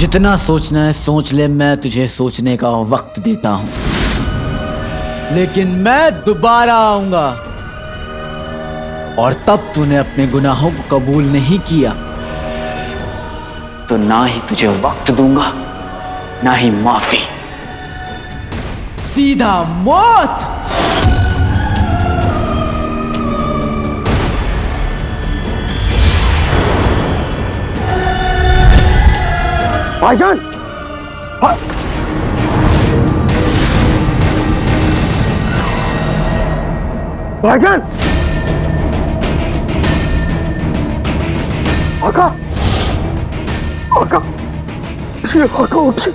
जितना सोचना है सोच ले, मैं तुझे सोचने का वक्त देता हूं, लेकिन मैं दोबारा आऊंगा और तब तूने अपने गुनाहों को कबूल नहीं किया तो ना ही तुझे वक्त दूंगा ना ही माफी, सीधा मौत। भाईजान, भाईजान, आका, आका, आका उठिए,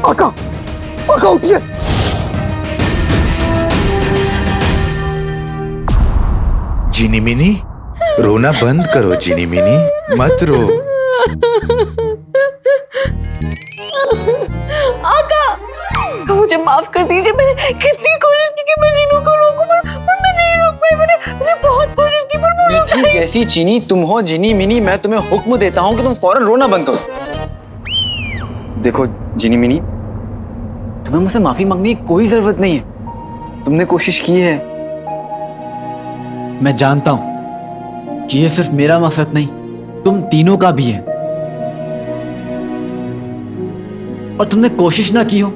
आका, आका उठिए। जिनी मिनी, रोना बंद करो जिनी मिनी, मत रो। आका मुझे माफ कर दीजिए। मैंने कितनी कोशिश की कि मैं जीनू को रोकूं, पर मैं नहीं रोक पाई। मैंने बहुत कोशिश की पर वो मीठी जैसी चीनी तुम हो जिनी मिनी, मैं तुम्हें हुक्म देता हूं कि तुम फौरन रोना बंद करो। देखो जिनी मिनी, तुम्हें मुझसे माफी मांगने की कोई जरूरत नहीं है। तुमने कोशिश की है, मैं जानता हूं कि ये सिर्फ मेरा मकसद नहीं, तुम तीनों का भी है। और तुमने कोशिश ना की हो,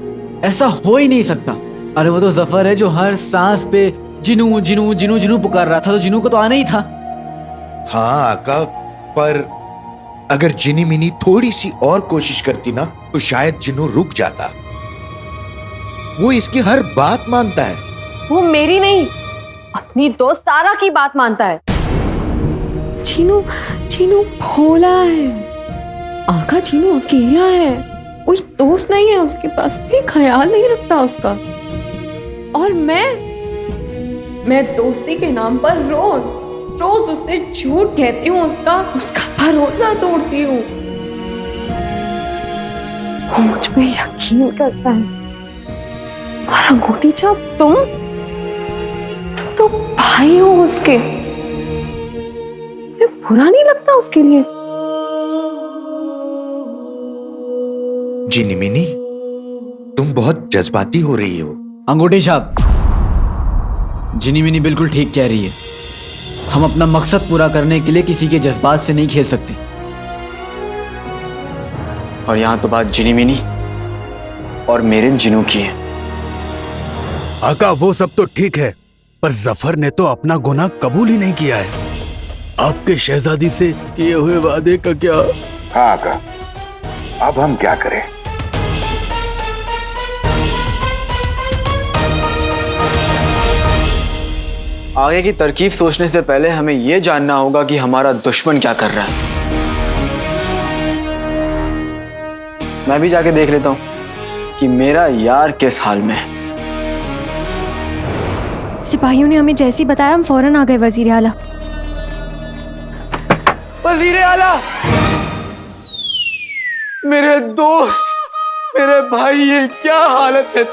ऐसा हो ही नहीं सकता। अरे वो तो जफर है जो हर सांस पे जिनू जिनू जिनू जिनू पुकार रहा था, तो जिनू को तो आना ही था। हाँ आका, पर अगर जिनी मिनी थोड़ी सी और कोशिश करती ना तो शायद जिनू रुक जाता। वो इसकी हर बात मानता है। वो मेरी नहीं, अपनी दोस्त सारा की बात मानता है। चीनू चीनू भोला है आका, चीनू अकेला है, कोई दोस्त नहीं है उसके पास, कोई ख्याल नहीं रखता उसका। और मैं दोस्ती के नाम पर रोज रोज उससे झूठ कहती हूँ, उसका भरोसा तोड़ती हूँ। वो मुझ पे यकीन करता है। और अंगूठी छाप तुम तो भाई हो उसके, बुरा नहीं लगता उसके लिए। जिनी मिनी, तुम बहुत जज्बाती हो रही हो। अंगूठी छाप, जिनी मिनी बिल्कुल ठीक कह रही है। हम अपना मकसद पूरा करने के लिए किसी के जज्बात से नहीं खेल सकते। और यहां तो बात जिनी मिनी और मेरे जिनू की है। आका वो सब तो ठीक है, पर जफर ने तो अपना गुनाह कबूल ही नहीं किया है। आपके शहजादी से किए हुए वादे का क्या? हाँ आका, अब हम क्या करें? आगे की तरकीब सोचने से पहले हमें यह जानना होगा कि हमारा दुश्मन क्या कर रहा है। मैं भी जाके देख लेता हूं कि मेरा यार किस हाल में है। सिपाहियों ने हमें जैसे ही बताया हम फौरन आ गए वजीर आला। वजीर आला, मेरे दोस्त, मेरे भाई, ये क्या हालत है।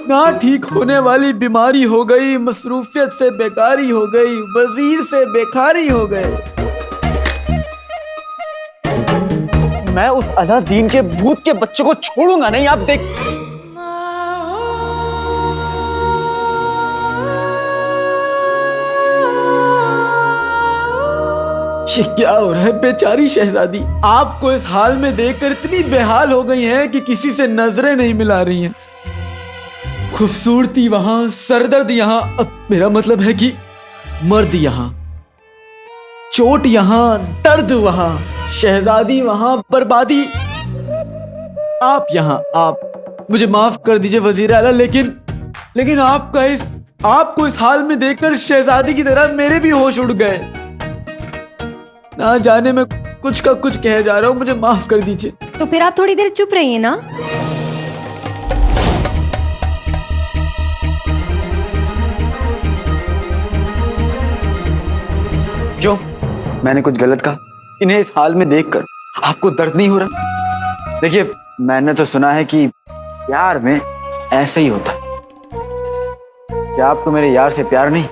ना ठीक होने वाली बीमारी हो गई, मसरूफियत से बेकारी हो गई, वजीर से बेकारी हो गए। मैं उस अलादीन के भूत के बच्चे को छोड़ूंगा नहीं। आप देख, ये क्या हो रहा है। बेचारी शहजादी आपको इस हाल में देखकर इतनी बेहाल हो गई हैं कि किसी से नजरें नहीं मिला रही हैं। खूबसूरती वहां, सरदर्द यहां, अब मेरा मतलब है कि मर्द यहां, चोट यहां, दर्द वहां, शहजादी वहां, बर्बादी आप यहां। आप मुझे माफ कर दीजिए वजीर आला, लेकिन आपको इस हाल में देखकर शहजादी की तरह मेरे भी होश उड़ गए। ना जाने मैं कुछ का कुछ कह जा रहा हूं, मुझे माफ कर दीजिए। तो फिर आप थोड़ी देर चुप रहिए ना। क्यों, मैंने कुछ गलत कहा? इन्हें इस हाल में देखकर आपको दर्द नहीं हो रहा? देखिए, मैंने तो सुना है कि प्यार में ऐसे ही होता है। क्या आपको मेरे यार से प्यार नहीं?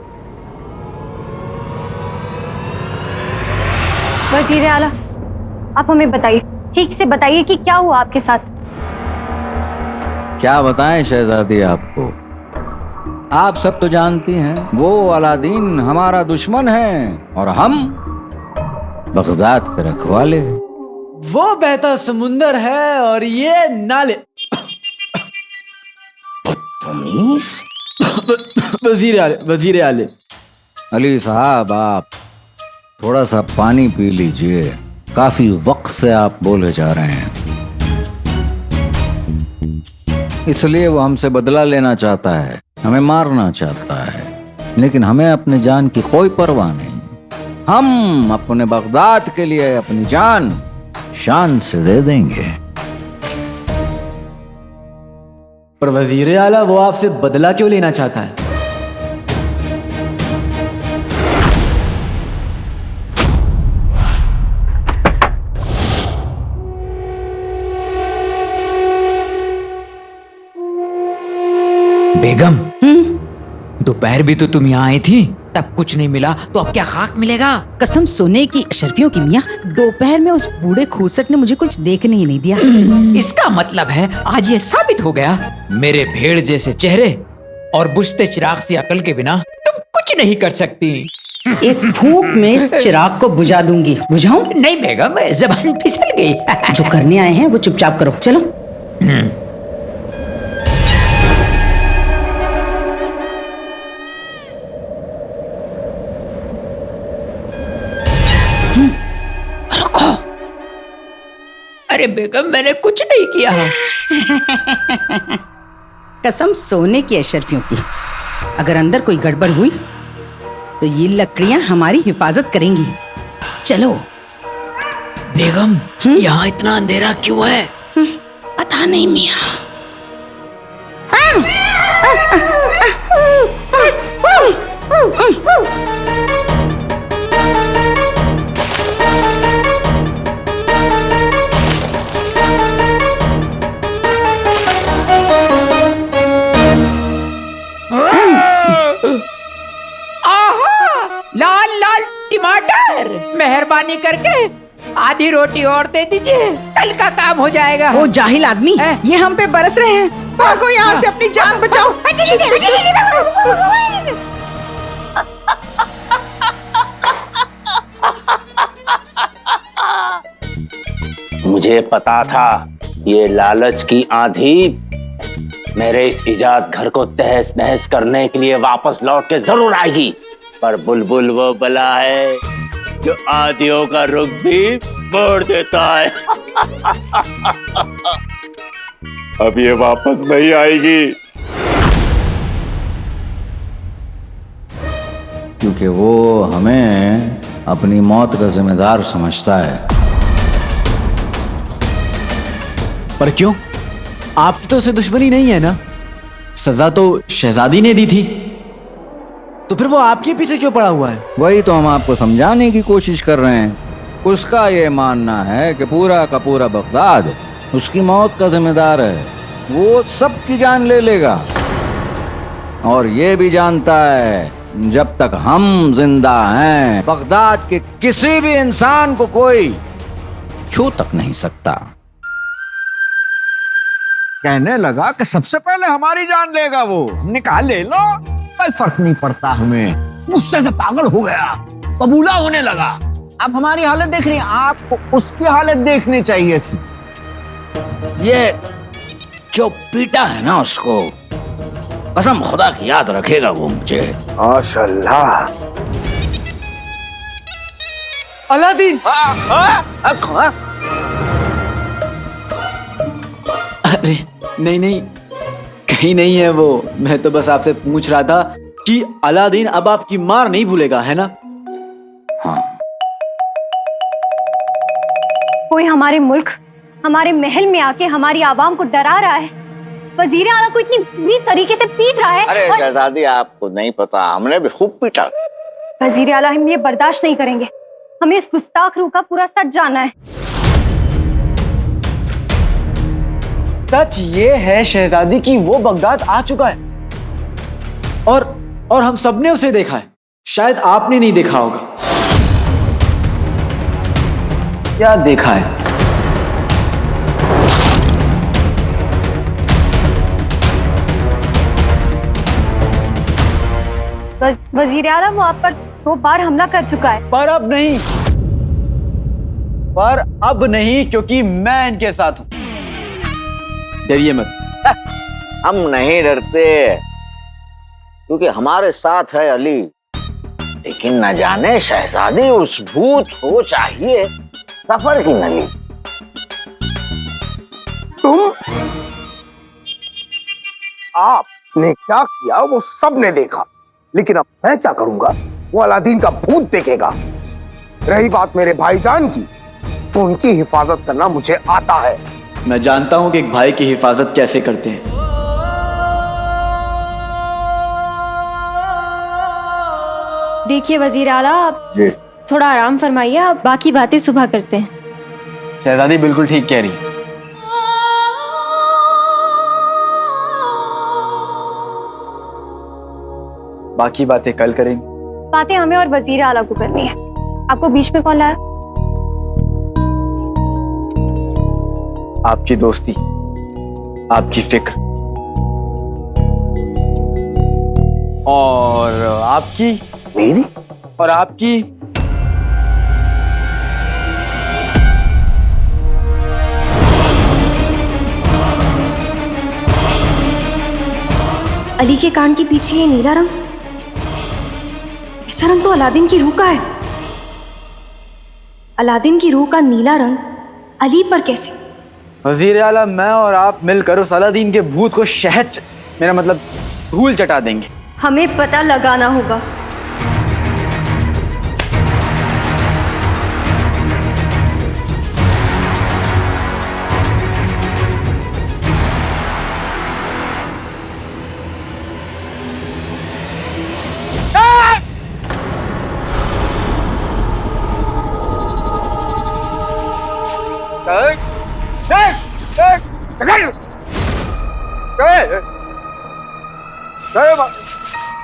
वजीर आला, आप हमें बताइए, ठीक से बताइए कि क्या हुआ आपके साथ। क्या बताएं शहजादी आपको, आप सब तो जानती हैं वो अलादीन हमारा दुश्मन है और हम बगदाद के रखवाले हैं। वो बहता समुंदर है और ये नाले। वजीर आले, अली साहब आप थोड़ा सा पानी पी लीजिए, काफी वक्त से आप बोले जा रहे हैं। इसलिए वो हमसे बदला लेना चाहता है, हमें मारना चाहता है, लेकिन हमें अपने जान की कोई परवाह नहीं। हम अपने बगदाद के लिए अपनी जान शान से दे देंगे। पर वजीर आला वो आपसे बदला क्यों लेना चाहता है? बेगम, दोपहर भी तो तुम यहाँ आई थी, तब कुछ नहीं मिला, तो अब क्या खाक मिलेगा? कसम सोने की अशरफियों की मियाँ, दोपहर में उस बूढ़े खूसट ने मुझे कुछ देखने ही नहीं दिया। इसका मतलब है आज ये साबित हो गया, मेरे भेड़ जैसे चेहरे और बुझते चिराग सी अकल के बिना तुम कुछ नहीं कर सकती। एक फूंक में इस चिराग को बुझा दूंगी। बुझाऊं? नहीं बेगम, जबान फिसल गई। जो करने आए हैं वो चुपचाप करो, चलो। अरे बेगम, मैंने कुछ नहीं किया। कसम सोने की अशरफियों की, अगर अंदर कोई गड़बड़ हुई तो ये लकड़ियां हमारी हिफाजत करेंगी। चलो। बेगम, यहाँ इतना अंधेरा क्यों है? पता नहीं मियाँ। लाल लाल टमाटर, मेहरबानी करके आधी रोटी और दे दीजिए, कल का काम हो जाएगा। ओ जाहिल आदमी, ये हम पे बरस रहे हैं। भागो यहाँ से, अपनी जान बचाओ। मुझे पता था ये लालच की आंधी मेरे इस इजाद घर को तहस नहस करने के लिए वापस लौट के जरूर आएगी, पर बुलबुल वो बला है जो आंधियों का रुख भी मोड़ देता है। अब ये वापस नहीं आएगी, क्योंकि वो हमें अपनी मौत का जिम्मेदार समझता है। पर क्यों? आपकी तो उसे दुश्मनी नहीं है ना? सजा तो शहजादी ने दी थी, तो फिर वो आपके पीछे क्यों पड़ा हुआ है? वही तो हम आपको समझाने की कोशिश कर रहे हैं। उसका ये मानना है कि पूरा का पूरा बगदाद उसकी मौत का जिम्मेदार है, वो सबकी जान ले लेगा। और ये भी जानता है जब तक हम जिंदा हैं बगदाद के किसी भी इंसान को कोई छू तक नहीं सकता। कहने लगा कि सबसे पहले हमारी जान लेगा वो। हमने कहा ले लो, कोई फर्क नहीं पड़ता हमें। गुस्से से पागल हो गया, कबूला होने लगा। अब हमारी हालत देख रही, आपको उसकी हालत देखनी चाहिए थी। ये जो पीटा है ना उसको, कसम खुदा की याद रखेगा वो मुझे। माशाल्लाह। अलादीन! अरे नहीं नहीं, कहीं नहीं है वो। मैं तो बस आपसे पूछ रहा था कि अलादीन अब आपकी मार नहीं भूलेगा, है ना? हाँ। कोई हमारे मुल्क, हमारे महल में आके हमारी आवाम को डरा रहा है, वजीर आला को इतनी बुरी तरीके से पीट रहा है। अरे शहजादी, आपको नहीं पता, हमने भी खूब पीटा। वजीर आला, हम ये बर्दाश्त नहीं करेंगे, हमें इस गुस्ताख रूह का पूरा सच जानना है। सच ये है शहजादी कि वो बगदाद आ चुका है, और हम सबने उसे देखा है। शायद आपने नहीं देखा होगा। क्या देखा है? वजीर आला वो आप पर 2 बार हमला कर चुका है। पर अब नहीं, क्योंकि मैं इनके साथ हूं। डरिए मत। हम नहीं डरते, क्योंकि हमारे साथ है अली। लेकिन न जाने शहजादी उस भूत को चाहिए सफर की नली। तुम आपने क्या किया वो सबने देखा, लेकिन अब मैं क्या करूंगा वो अलादीन का भूत देखेगा। रही बात मेरे भाईजान की, तो उनकी हिफाजत करना मुझे आता है। मैं जानता हूं कि एक भाई की हिफाजत कैसे करते हैं। देखिए वजीर आला, आप जी। थोड़ा आराम फरमाइए, आप बाकी बातें सुबह करते हैं। शहजादी बिल्कुल ठीक कह रही है। बाकी बातें कल करेंगे। बातें हमें और वजीर आला को करनी है। आपको बीच में कौन लाया? आपकी दोस्ती, आपकी फिक्र और आपकी, मेरी और आपकी। अली के कान के पीछे ये नीला रंग, ऐसा रंग तो अलादीन की रूह का है। अलादीन की रूह का नीला रंग अली पर कैसे? वजीर आला, मैं और आप मिलकर उस अलादीन के भूत को मेरा मतलब धूल चटा देंगे। हमें पता लगाना होगा।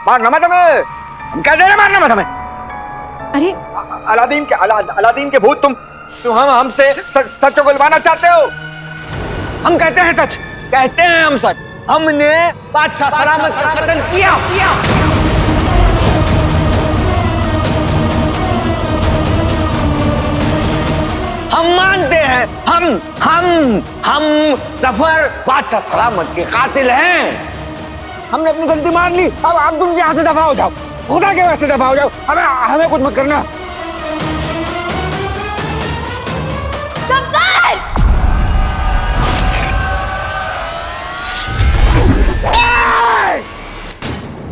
मारना मत हमें, हम कह दे रहे मारना मत हमें। अरे अलादीन के भूत, तुम हमसे सच को गुलवाना चाहते हो। हम कहते हैं सच, कहते हैं हम सच। हमने बादशाह सलामत का कत्ल किया। हम मानते हैं, हम जफर बादशाह सलामत के कातिल हैं। हमने अपनी गलती मान ली, अब तुम यहाँ से दफा हो जाओ, खुदा के वास्ते दफा हो जाओ। हमें कुछ मत करना।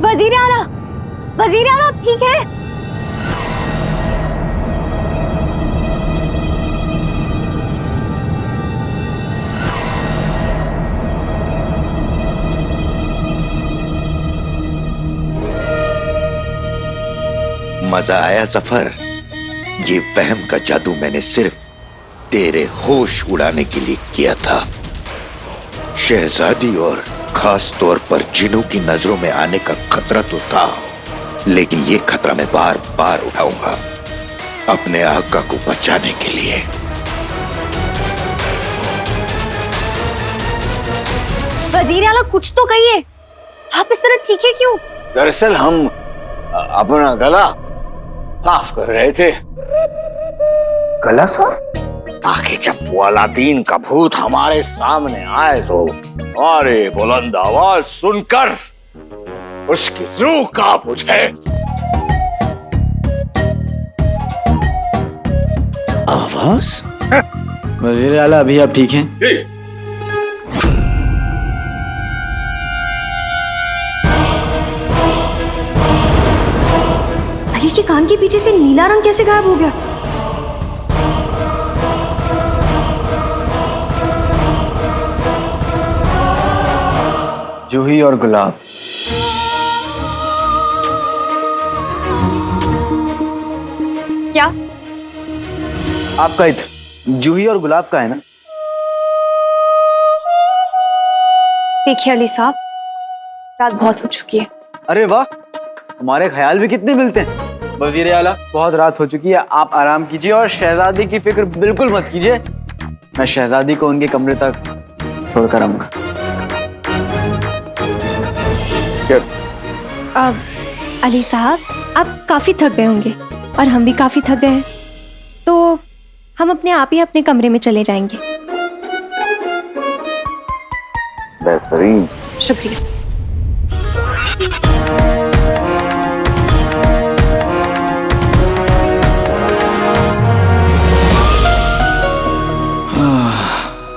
वजीर आला, आप ठीक है? मजा आया जफर? ये वहम का जादू मैंने सिर्फ तेरे होश उड़ाने के लिए किया था। शहजादी और खास तौर पर जिनों की नजरों में आने का खतरा तो था, लेकिन ये खतरा मैं बार बार उठाऊंगा अपने आका को बचाने के लिए। वजीर आला, कुछ तो कहिए, आप इस तरह चीखे क्यों? दरअसल हम अपना गला साफ कर रहे थे। गला साफ? ताकि जब वो अलादीन का भूत हमारे सामने आए तो हमारे बुलंद आवाज सुनकर उसकी रूह कांप उठे। आवाज? वजीर आला, अभी आप ठीक हैं? अली के कान के पीछे से नीला रंग कैसे गायब हो गया? जूही और गुलाब। क्या? आपका इत्र जूही और गुलाब का है ना? देखिए अली साहब, रात बहुत हो चुकी है। अरे वाह, हमारे ख्याल भी कितने मिलते हैं। वजीर आला, बहुत रात हो चुकी है, आप आराम कीजिए और शहजादी की फिक्र बिल्कुल मत कीजिए। मैं शहजादी को उनके कमरे तक छोड़कर आऊंगा। अब अली साहब, आप काफी थक गए होंगे और हम भी काफी थक गए हैं, तो हम अपने आप ही अपने कमरे में चले जाएंगे। बेहतरीन। शुक्रिया।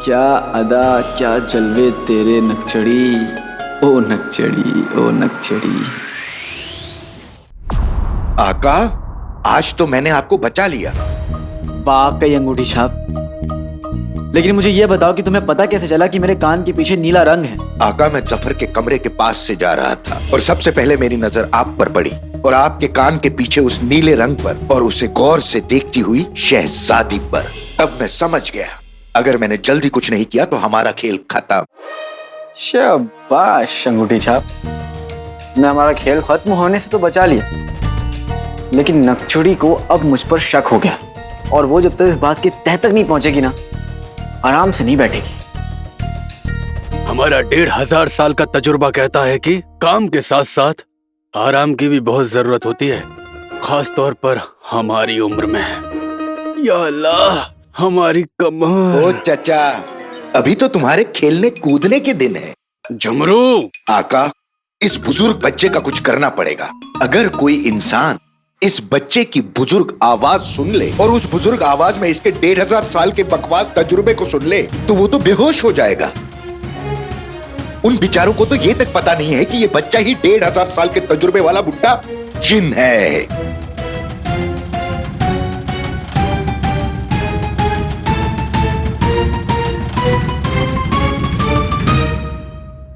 क्या अदा, क्या जलवे तेरे नकचड़ी, ओ नकचड़ी, ओ नकचड़ी। आका, आज तो मैंने आपको बचा लिया। वाकई अंगूठी छाप। लेकिन मुझे यह बताओ कि तुम्हें पता कैसे चला कि मेरे कान के पीछे नीला रंग है? आका, मैं जफर के कमरे के पास से जा रहा था और सबसे पहले मेरी नजर आप पर पड़ी और आपके कान के पीछे उस नीले रंग पर और उसे गौर से देखती हुई शहजादी पर। तब मैं समझ गया, अगर मैंने जल्दी कुछ नहीं किया तो हमारा खेल खत्म। शाबाश अंगूठी छाप, मैं हमारा खेल खत्म होने से तो बचा लिया, लेकिन नकचड़ी को अब मुझ पर शक हो गया और वो जब तक इस बात की तह तक नहीं पहुंचेगी ना, आराम से नहीं बैठेगी। हमारा 1500 साल का तजुर्बा कहता है कि काम के साथ साथ आराम की भी बहुत जरूरत होती है, खास तौर पर हमारी उम्र में। या अल्लाह, हमारी कमर। ओ चचा, अभी तो तुम्हारे खेलने कूदने के दिन है। झुमरू। आका, इस बुजुर्ग बच्चे का कुछ करना पड़ेगा। अगर कोई इंसान इस बच्चे की बुजुर्ग आवाज सुन ले और उस बुजुर्ग आवाज में इसके 1500 साल के बकवास तजुर्बे को सुन ले तो वो तो बेहोश हो जाएगा। उन बेचारों को तो ये तक पता नहीं है कि ये बच्चा ही 1500 साल के तजुर्बे वाला बुड्ढा जिन है।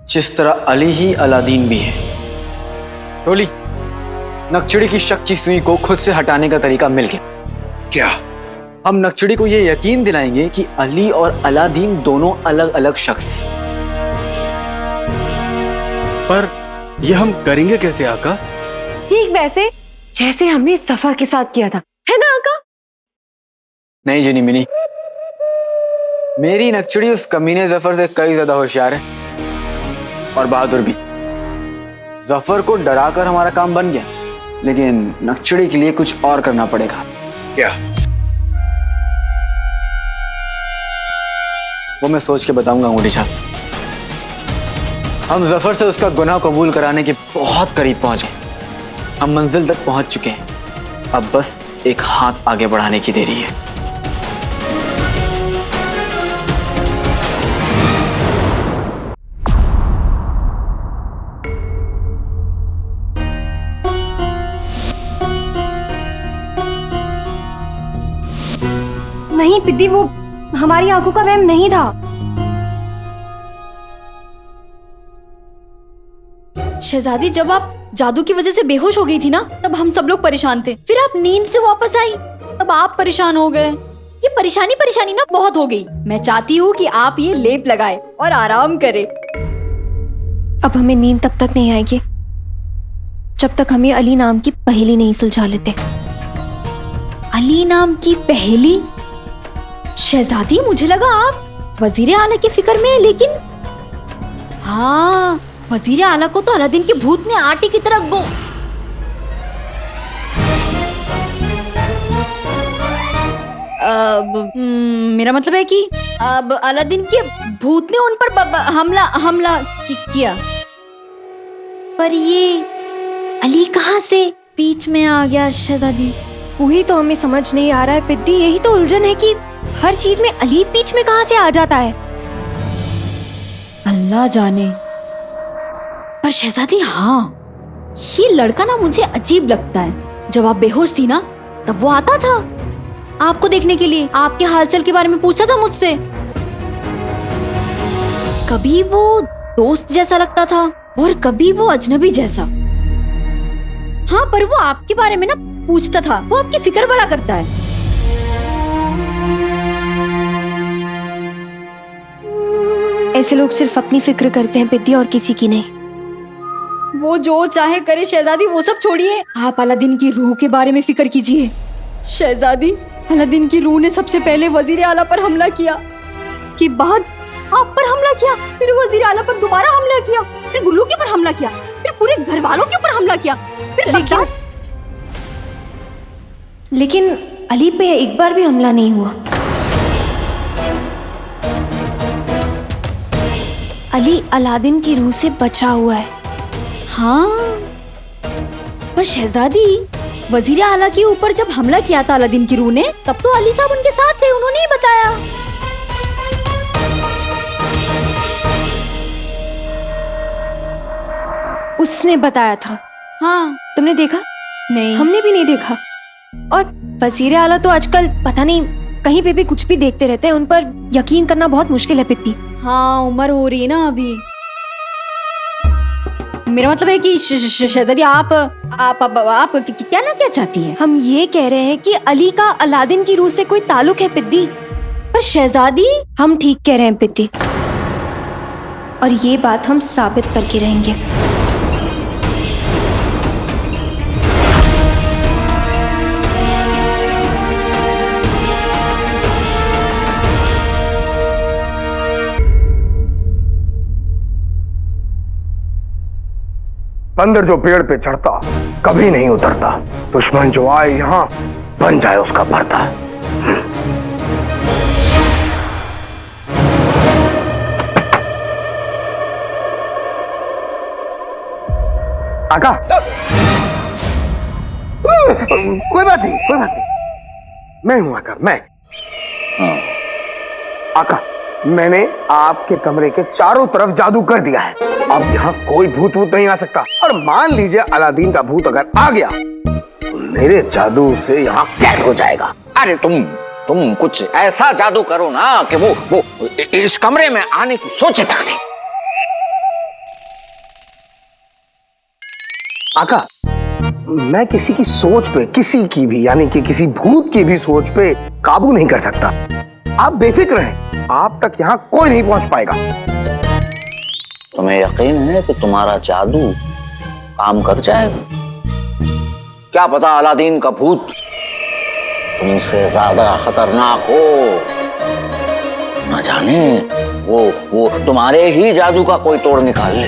जिस तरह अली ही अलादीन भी है। टोली, नकचड़ी की शक की सुई को खुद से हटाने का तरीका मिल गया। क्या? हम नकचड़ी को यह यकीन दिलाएंगे कि अली और अलादीन दोनों अलग अलग शख्स हैं। पर यह हम करेंगे कैसे आका? ठीक वैसे जैसे हमने सफर के साथ किया था, है ना आका? नहीं जिनी मिनी, मेरी नकचड़ी उस कमीने जफर से कई ज्यादा होशियार है और बहादुर भी। जफर को डराकर हमारा काम बन गया, लेकिन नकचड़ी के लिए कुछ और करना पड़ेगा। क्या? वो मैं सोच के बताऊंगा अंगूठी छाप। हम जफर से उसका गुनाह कबूल कराने के बहुत करीब पहुंच गए। हम मंजिल तक पहुंच चुके हैं, अब बस एक हाथ आगे बढ़ाने की देरी है। नहीं पिद्दी, वो हमारी आंखों का वहम नहीं था। शहजादी, जब आप जादू की वजह से बेहोश हो गई थी ना, तब हम सब लोग परेशान थे। फिर आप नींद से वापस आई, तब आप परेशान हो गए। ये परेशानी ना बहुत हो गई। मैं चाहती हूँ कि आप ये लेप लगाए और आराम करें। अब हमें नींद तब तक नहीं आएगी जब तक हमें अली नाम की पहेली नहीं सुलझा लेते। अली नाम की पहेली? शहजादी, मुझे लगा आप वजीर आला की फिक्र में, लेकिन हाँ, वजीर आला को तो अलादीन के भूत ने आटे की तरह मेरा मतलब है कि अब अलादीन के भूत ने उन पर हमला किया। पर ये अली कहाँ से बीच में आ गया शहजादी? वही तो हमें समझ नहीं आ रहा है पिद्दी। यही तो उलझन है कि हर चीज में अली बीच में कहाँ से आ जाता है। अल्लाह जाने। पर शहजादी, हाँ, ये लड़का ना मुझे अजीब लगता है। जब आप बेहोश थी ना, तब वो आता था आपको देखने के लिए, आपके हालचाल के बारे में पूछता था मुझसे। कभी वो दोस्त जैसा लगता था और कभी वो अजनबी जैसा। हाँ, पर वो आपके बारे में ना पूछता था। वो आपकी फिक्र बड़ा करता है। ऐसे लोग सिर्फ अपनी फिक्र करते हैं पिद्दी, और किसी की नहीं। वो जो चाहे करे शहजादी, वो सब छोड़िए। आप अलादीन की रूह के बारे में फिक्र कीजिए। शहजादी, अलादीन की रूह ने सबसे पहले वजीर आला पर हमला किया, उसके बाद आप पर हमला किया, फिर वजीर आला पर दोबारा हमला किया, फिर गुल्लू के ऊपर हमला किया, फिर पूरे घर वालों के ऊपर हमला किया, फिर लेकिन अली पे एक बार भी हमला नहीं हुआ। अली अलादीन की रूह से बचा हुआ है। हाँ, पर शहजादी, वजीर आला के ऊपर जब हमला किया था अलादीन की रूह ने, तब तो अली साहब उनके साथ थे, उन्होंने ही बताया। उसने बताया था। हाँ, तुमने देखा? नहीं, हमने भी नहीं देखा। और वजीर आला तो आजकल पता नहीं कहीं पे भी कुछ भी देखते रहते हैं, उन पर यकीन करना बहुत मुश्किल है पिप्पी। हाँ, उम्र हो रही है ना अभी। मेरा मतलब है कि शहजादी, आप क्या ना क्या चाहती है? हम ये कह रहे हैं कि अली का अलादीन की रूह से कोई ताल्लुक है पिद्दी। पर शहजादी, हम ठीक कह रहे हैं पिद्दी, और ये बात हम साबित करके रहेंगे। बंदर जो पेड़ पे चढ़ता कभी नहीं उतरता, दुश्मन जो आए यहाँ बन जाए उसका भरता। आका, कोई बात नहीं, कोई बात नहीं, मैं हूं आका, मैं। आका, मैंने आपके कमरे के चारों तरफ जादू कर दिया है। अब यहाँ कोई भूत नहीं आ सकता। और मान लीजिए अलादीन का भूत अगर आ गया तो मेरे जादू से यहाँ कैद हो जाएगा। अरे तुम कुछ ऐसा जादू करो ना कि वो इस कमरे में आने की सोचे तक नहीं। आका, मैं किसी की सोच पे, किसी की भी, यानी कि किसी भूत की भी सोच पे काबू नहीं कर सकता। आप बेफिक्र रहें, आप तक यहाँ कोई नहीं पहुंच पाएगा। तुम्हें यकीन है कि तुम्हारा जादू काम कर जाएगा? क्या पता अलादीन का भूत तुमसे ज्यादा खतरनाक हो, न जाने वो तुम्हारे ही जादू का कोई तोड़ निकाल ले।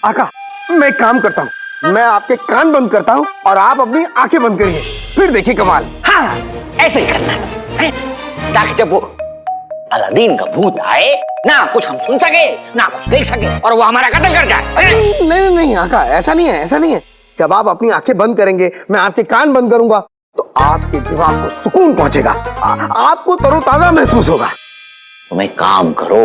आका, मैं एक काम करता हूँ, मैं आपके कान बंद करता हूँ और आप अपनी आंखें बंद करिए, फिर देखिए कमाल। हाँ, ऐसे ही करना है, ताकि जब वो अलादीन का भूत आए ना कुछ हम सुन सके ना कुछ देख सके और वो हमारा कत्ल कर जाए। नहीं नहीं आका, ऐसा नहीं है, ऐसा नहीं है। जब आप अपनी आंखें बंद करेंगे, मैं आपके कान बंद करूंगा, तो आपके दिमाग को सुकून पहुंचेगा, आपको तरोताजा महसूस होगा। तुम एक काम करो,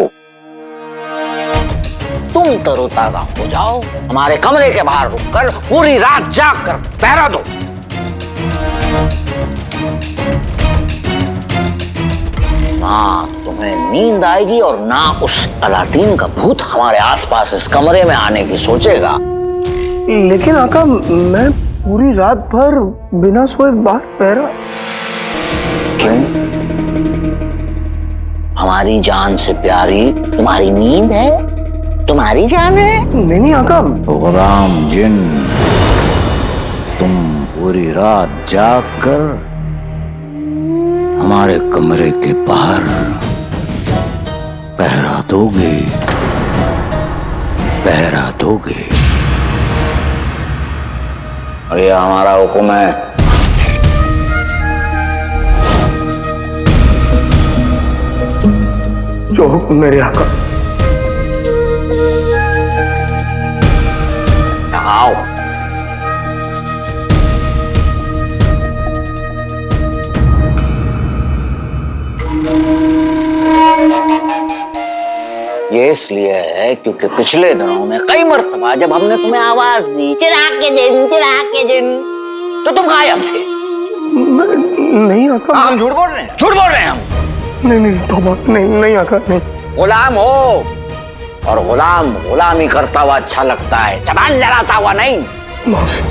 तुम तरोताजा हो जाओ, हमारे कमरे के बाहर रुककर पूरी रात जाग कर पहरा दो। ना तुम्हें नींद आएगी और ना उस अलादीन का भूत हमारे आसपास इस कमरे में आने की सोचेगा। लेकिन आका, मैं पूरी रात भर बिना सोए बाहर पहरा। क्यों? हमारी जान से प्यारी तुम्हारी नींद है, तुम्हारी जान है। नहीं आका। गुलाम जिन, तुम पूरी रात जाग कर हमारे कमरे के बाहर पहरा दोगे, पहरा दोगे। और ये हमारा हुक्म है। जो हुक्म मेरे आका। आओ। ये इसलिए है क्योंकि पिछले दिनों में कई मर्तबा जब हमने तुम्हें आवाज दी चिराग के दिन, तो तुम गायब थे। नहीं आका। हम झूठ बोल रहे हैं, झूठ बोल रहे हैं हम। नहीं तौबा, नहीं आका, नहीं। गुलाम हो और गुलाम गुलामी करता हुआ अच्छा लगता है, जबान लड़ाता हुआ नहीं। माफी।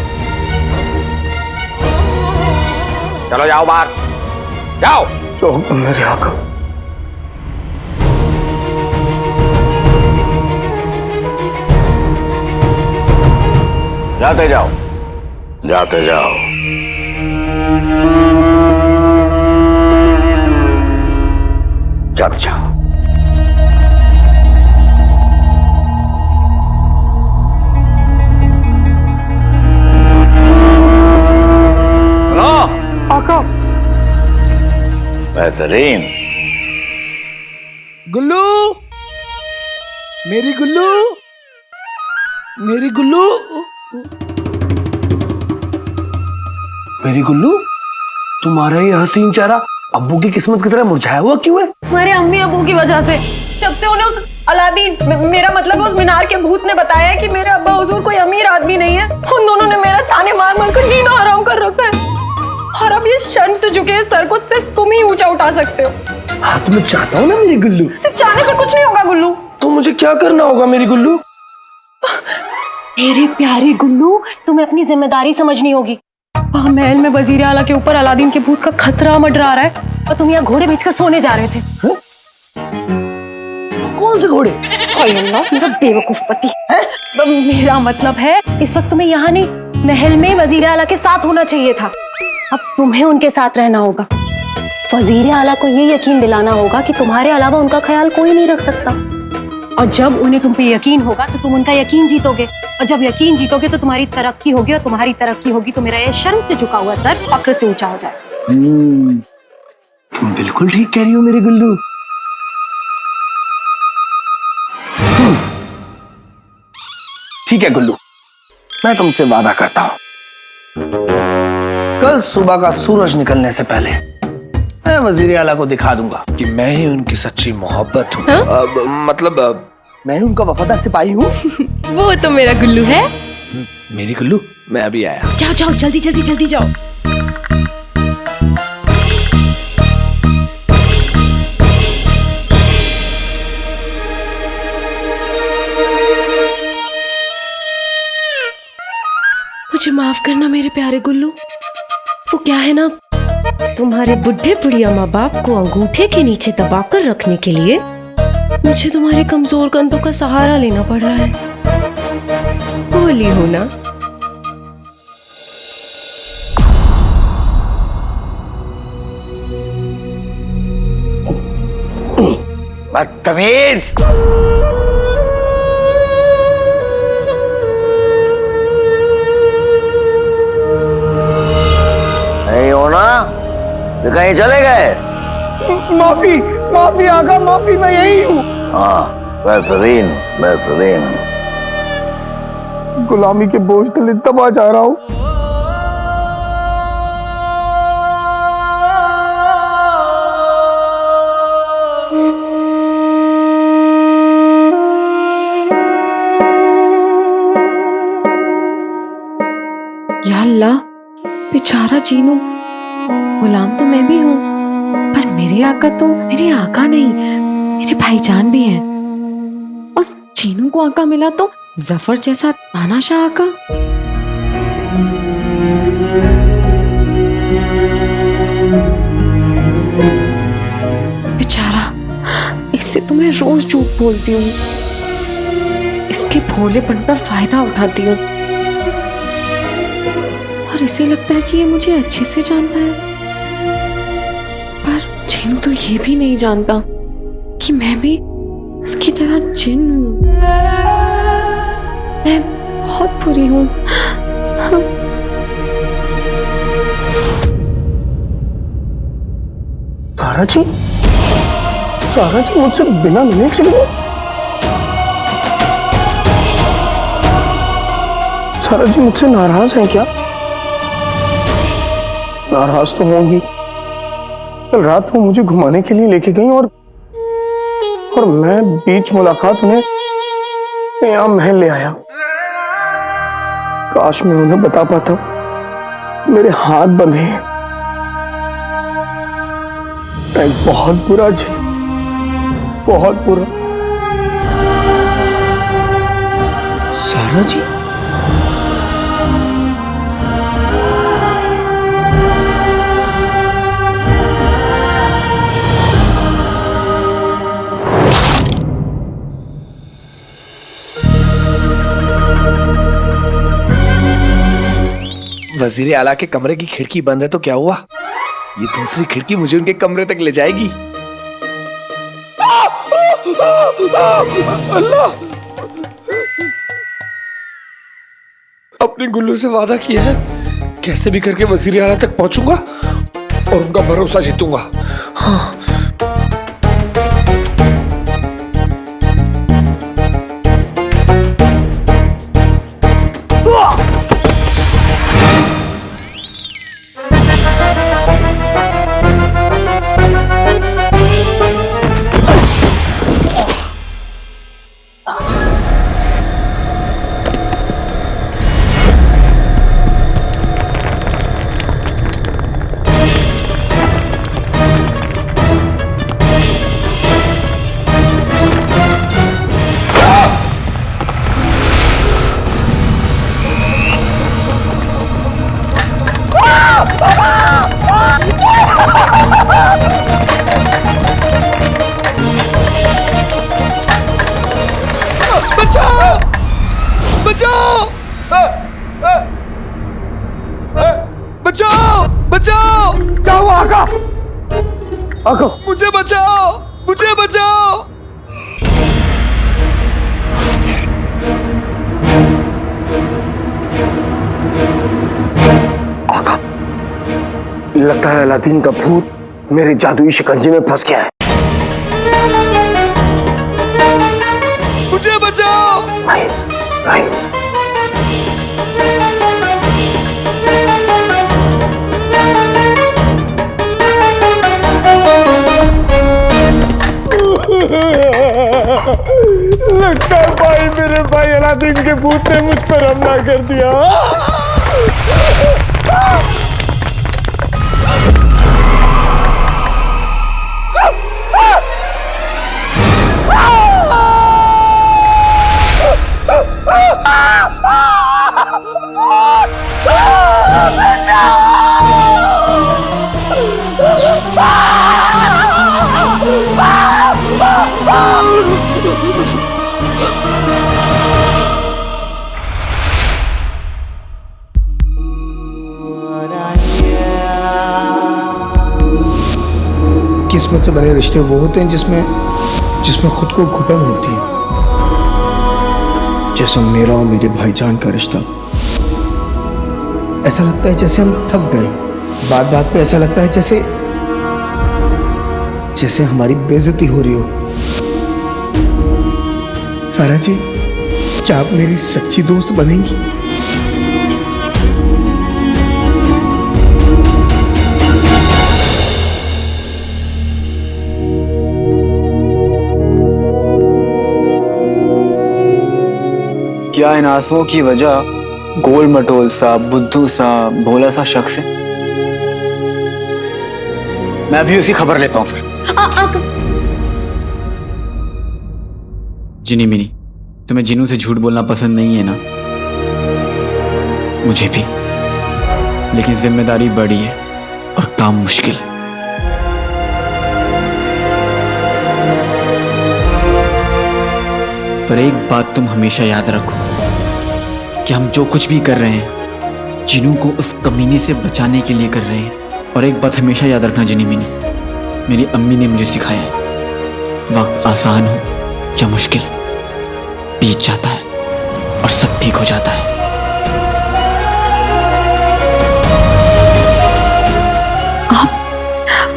चलो जाओ बाहर, जाओ। जो हुक्म मेरे आका। जाते जाओ, जाते जाओ। जाते जाओ। आका। बेहतरीन। गुल्लू, मेरी गुल्लू, मेरी गुल्लू, मेरी गुल्लू, तुम्हारा ये हसीन चेहरा अब्बू की किस्मत की तरह मुरझाया हुआ क्यों है? हमारे अम्मी अबू की वजह से। जब से उन्हें उस अलादीन, मेरा मतलब उस मीनार के भूत ने बताया है कि मेरे अब्बा हुजूर कोई अमीर आदमी नहीं है, उन दोनों ने मेरा ताने मार मार कर जीना हराम कर रखा है। और अब ये शर्म से झुके सर को सिर्फ तुम ही ऊंचा उठा सकते हो। हाँ तो मैं चाहता हूँ ना मेरी गुल्लू। सिर्फ चाहने से कुछ नहीं होगा गुल्लू। तो मुझे क्या करना होगा मेरी गुल्लू? मेरे प्यारे गुल्लू, तुम्हें अपनी जिम्मेदारी समझनी होगी। वहाँ महल में वजीर आला के ऊपर अलादीन के भूत का खतरा मंडरा रहा है और तुम यहाँ घोड़े बेचकर सोने जा रहे थे। कौन से घोड़े? हाय अल्लाह, मेरा बेवकूफ पति है। मेरा मतलब है इस वक्त तुम्हें यहाँ नहीं, महल में वजीर आला के साथ होना चाहिए था। अब तुम्हें उनके साथ रहना होगा। वजीर आला को ये यकीन दिलाना होगा कि तुम्हारे अलावा उनका ख्याल कोई नहीं रख सकता। और जब उन्हें तुम पे यकीन होगा तो तुम उनका यकीन जीतोगे, और जब यकीन जीतोगे तो तुम्हारी तरक्की होगी, और तुम्हारी तरक्की होगी तो मेरा ये शर्म से झुका हुआ सर फक्र से ऊंचा हो जाए। तुम बिल्कुल ठीक कह रही हो मेरी गुल्लू। ठीक है गुल्लू, मैं तुमसे वादा करता हूं, कल सुबह का सूरज निकलने से पहले मैं वजीर आला को दिखा दूंगा कि मैं ही उनकी सच्ची मोहब्बत हूँ। मतलब मैं ही उनका वफादार सिपाही हूँ। वो तो मेरा गुल्लू है। मेरी गुल्लू, मैं अभी आया। जाओ जाओ, जल्दी जल्दी जल्दी जाओ। मुझे माफ करना मेरे प्यारे गुल्लू। वो क्या है ना, तुम्हारे बुढ़े बुढ़िया माँ बाप को अंगूठे के नीचे दबाकर रखने के लिए मुझे तुम्हारे कमजोर कंधों का सहारा लेना पड़ रहा है। बोली हो ना। बदतमीज। नहीं हो ना तो कहीं चले गए? माफी माफी आका, माफी, मैं यही हूँ। हाँ, बेहतरीन बेहतरीन। गुलामी के बोझ तले दबा जा रहा हूँ। या अल्लाह, बेचारा चीनू, गुलाम तो मैं भी हूँ, पर मेरे आका तो मेरे आका नहीं, मेरे भाईजान भी हैं। और चीनू को आका मिला तो जफर जैसा तानाशाह आका। बेचारा, इससे तो मैं रोज झूठ बोलती हूँ, इसके भोलेपन का फायदा उठाती हूँ, और इसे लगता है कि ये मुझे अच्छे से जानता है। पर चीनू तो ये भी नहीं जानता कि मैं भी इसकी तरह जिन हूँ। मैं बहुत बुरी हूँ। तारा जी, तारा जी मुझसे बिना मिले चली गई। तारा जी मुझसे नाराज हैं क्या? नाराज तो होंगी। कल रात वो मुझे घुमाने के लिए लेके गई और मैं बीच मुलाकात में यहाँ महल ले आया। काश मैं उन्हें बता पाता, मेरे हाथ बंधे हैं। मैं बहुत बुरा जी, बहुत बुरा। सारा जी, वजीर आला के कमरे की खिड़की बंद है तो क्या हुआ, ये दूसरी खिड़की मुझे उनके कमरे तक ले जाएगी। अल्लाह, अपनी गुल्लू से वादा किया है, कैसे भी करके वजीर आला तक पहुंचूंगा और उनका भरोसा जीतूंगा। हाँ। बचाओ, बचाओ! क्या हुआ आका? आका, मुझे बचाओ, मुझे बचाओ! आका, लगता है अलादीन का भूत मेरे जादुई शिकंजे में फंस गया है। मुझे बचाओ! नहीं, नहीं। लगता है भाई, मेरे भाई अलादीन के भूत ने मुझ पर हमला कर दिया। किस्मत से बने रिश्ते वो होते हैं जिसमें खुद को घुटन होती है, जैसा मेरा और मेरे भाईजान का रिश्ता। ऐसा लगता है जैसे हम थक गए, बात बात पे ऐसा लगता है जैसे हमारी बेइज्जती हो रही हो। सारा जी, क्या आप मेरी सच्ची दोस्त बनेंगी? क्या इन आंसुओं की वजह गोल मटोल सा, बुद्धू सा, भोला सा शख्स है? मैं भी उसकी खबर लेता हूं फिर। जिनी मिनी, तुम्हें जिनू से झूठ बोलना पसंद नहीं है ना? मुझे भी, लेकिन जिम्मेदारी बड़ी है और काम मुश्किल। पर एक बात तुम हमेशा याद रखो कि हम जो कुछ भी कर रहे हैं जिनू को उस कमीने से बचाने के लिए कर रहे हैं। और एक बात हमेशा याद रखना जिनी मिनी, मेरी अम्मी ने मुझे सिखाया है, वक्त आसान हो या मुश्किल, बीत जाता है और सब ठीक हो जाता है। आप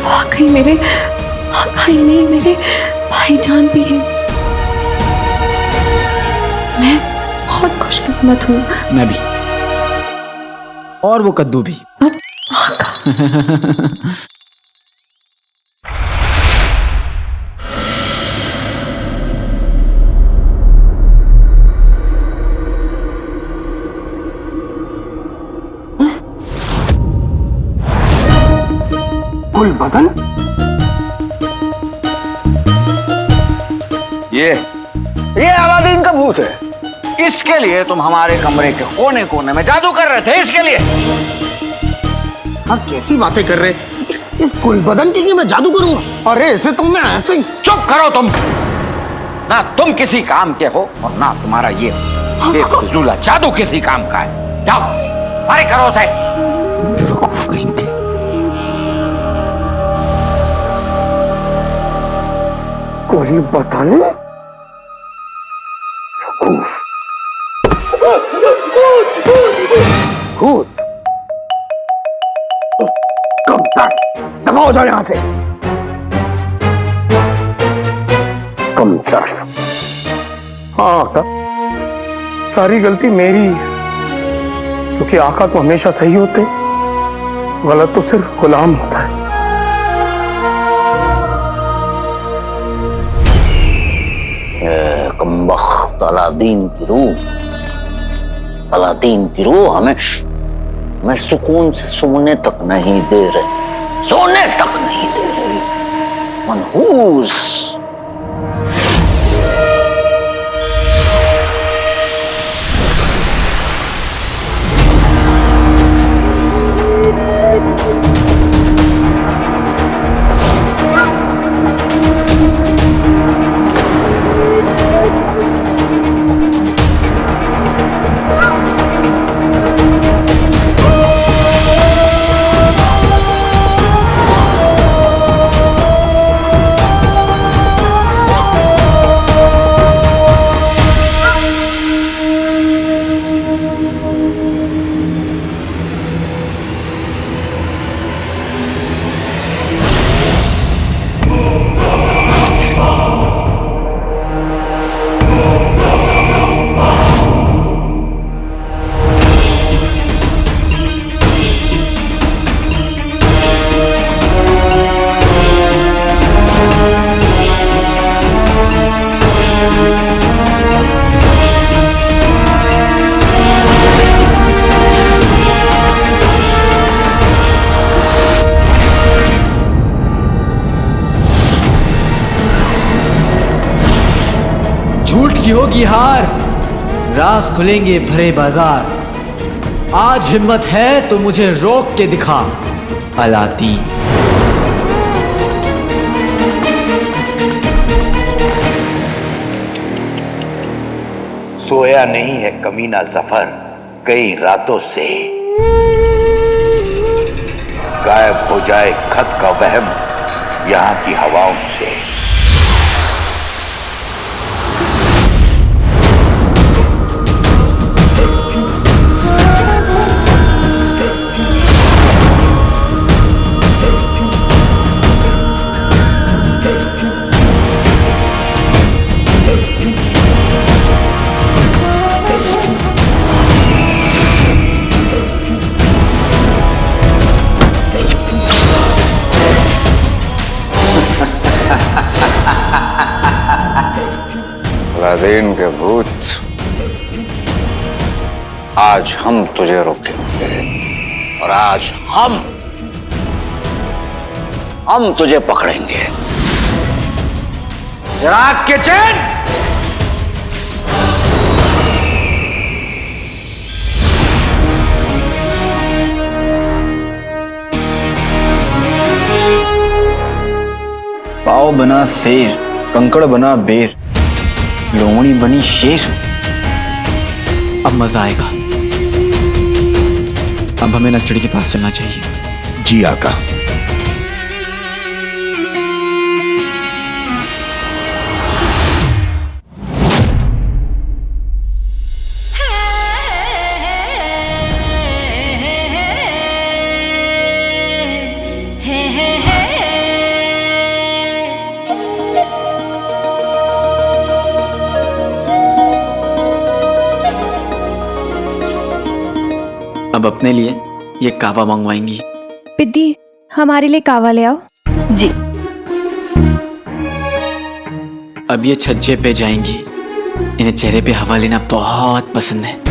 वाकई मेरे भाई नहीं, मेरे भाईजान भी हैं। मैं बहुत खुशकिस्मत हूँ। मैं भी, और वो कद्दू भी। कुल बदन ये अलादीन का भूत है। इसके लिए तुम हमारे कमरे के कोने कोने में जादू कर रहे थे, इसके लिए। हाँ, कैसी बातें कर रहे? इस कुल बदन के लिए मैं जादू करूंगा? अरे ऐसे तुम में ऐसे ही। चुप करो तुम, ना तुम किसी काम के हो और ना तुम्हारा ये फजूला जादू किसी काम का है। जाओ, फारिग करो उसे। बेवकूफ कहीं के। कोई बताने बेवकूफ। भूत, कम सर, दफा हो जाओ यहां से। कम सर्फ। हाँ आका, सारी गलती मेरी है, क्योंकि आका तो हमेशा सही होते, गलत तो सिर्फ गुलाम होता है। कमबख्त अलादीन की रूह, अलादीन की रूह हमें सुकून से सोने तक नहीं दे रहे, सोने तक नहीं दे रही। मनहूस। झूठ की होगी हार, राज खुलेंगे भरे बाजार। आज हिम्मत है तो मुझे रोक के दिखा अलादीन। सोया नहीं है कमीना जफर कई रातों से, गायब हो जाए खत का वहम यहां की हवाओं से। अलादीन के भूत, आज हम तुझे रोकेंगे और आज हम तुझे पकड़ेंगे। चिराग के चैन। पाव बना शेर, कंकड़ बना बेर, लोमड़ी बनी शेर। अब मजा आएगा। अब हमें नक्चड़ी के पास चलना चाहिए। जी आका। अब अपने लिए ये कावा मंगवाएंगी। पिद्दी, हमारे लिए कावा ले आओ। जी। अब ये छज्जे पे जाएंगी। इन्हें चेहरे पे हवा लेना बहुत पसंद है।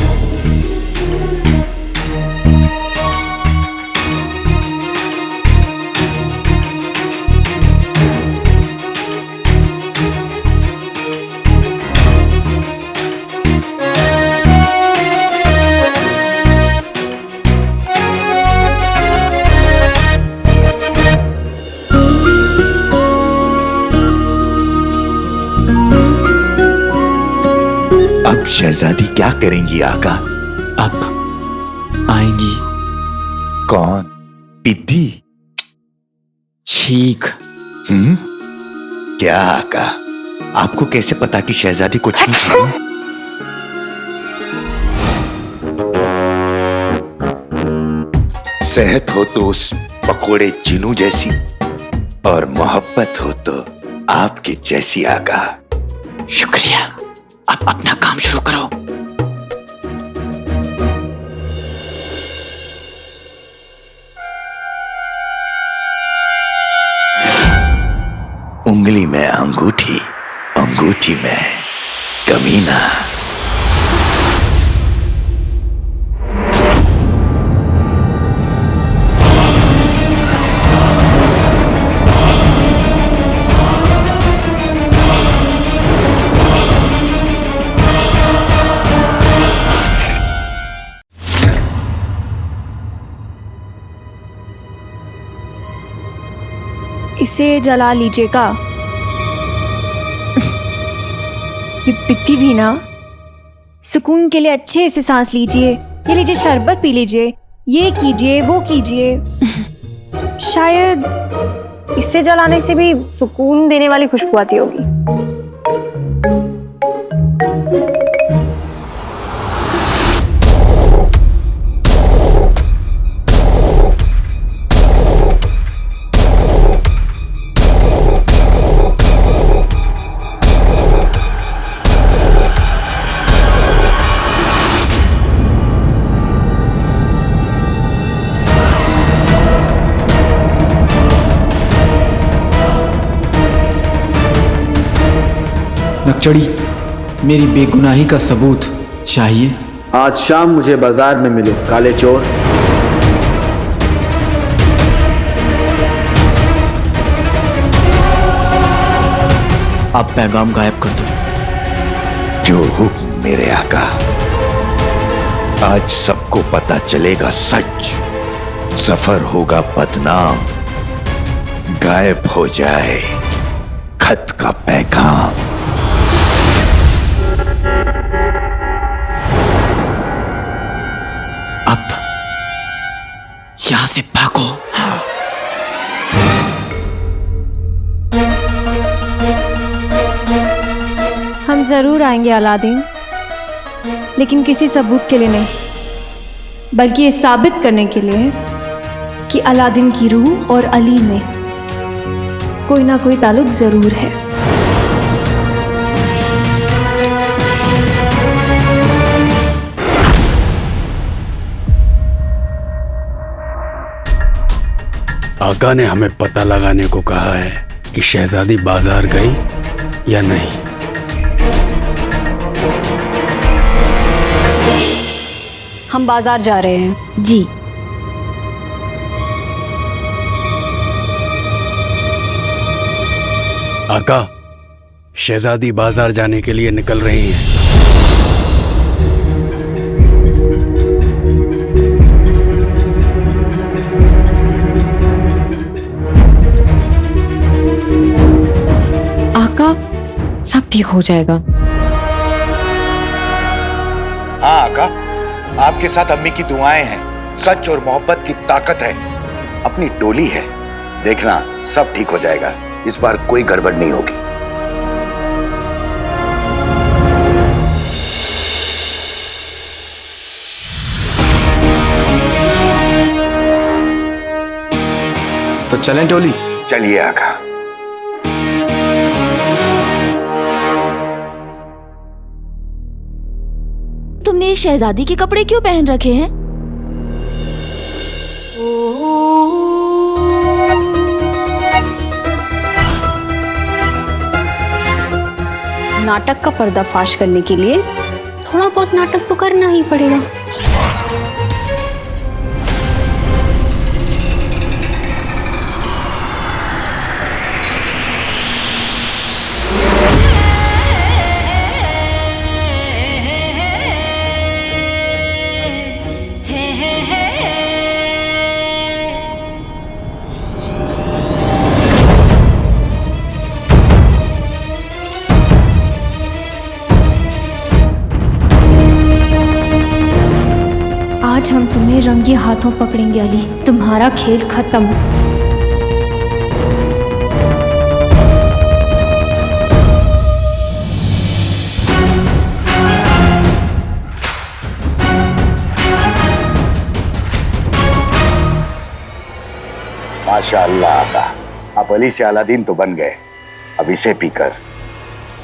शहजादी क्या करेंगी आका? अब आएंगी कौन? पिद्दी? छींक। क्या आका, आपको कैसे पता कि शहजादी को छींक? सेहत हो तो उस पकोड़े चिनू जैसी, और मोहब्बत हो तो आपके जैसी आका। शुक्रिया, अब अपना काम शुरू करो। उंगली में अंगूठी, अंगूठी में कमीना। इसे जला लीजिएगा। ये पित्ती भी ना, सुकून के लिए अच्छे से सांस लीजिए। ये लीजिए, शरबत पी लीजिए, ये कीजिए, वो कीजिए। शायद इसे जलाने से भी सुकून देने वाली खुशबू आती होगी। नकचड़ी, मेरी बेगुनाही का सबूत चाहिए। आज शाम मुझे बाजार में मिले काले चोर। आप पैगाम गायब कर दो। जो हुक्म मेरे आका। आज सबको पता चलेगा सच, सफर होगा बदनाम, गायब हो जाए खत का पैगाम। अब यहां से भागो। हम जरूर आएंगे अलादीन, लेकिन किसी सबूत के लिए नहीं, बल्कि ये साबित करने के लिए कि अलादीन की रूह और अली में कोई ना कोई ताल्लुक जरूर है। आका ने हमें पता लगाने को कहा है कि शहजादी बाजार गई या नहीं। हम बाजार जा रहे हैं। जी। आका, शहजादी बाजार जाने के लिए निकल रही है। आका, सब ठीक हो जाएगा। हाँ आका, आपके साथ अम्मी की दुआएं हैं, सच और मोहब्बत की ताकत है, अपनी टोली है, देखना सब ठीक हो जाएगा। इस बार कोई गड़बड़ नहीं होगी। तो चलें टोली? चलिए आका। तुमने शहजादी के कपड़े क्यों पहन रखे हैं? नाटक का पर्दाफाश करने के लिए थोड़ा बहुत नाटक तो करना ही पड़ेगा। हम तुम्हें रंगे हाथों पकड़ेंगे अली, तुम्हारा खेल खत्म। माशाअल्लाह आका, आप अली से अलादीन तो बन गए, अब इसे पीकर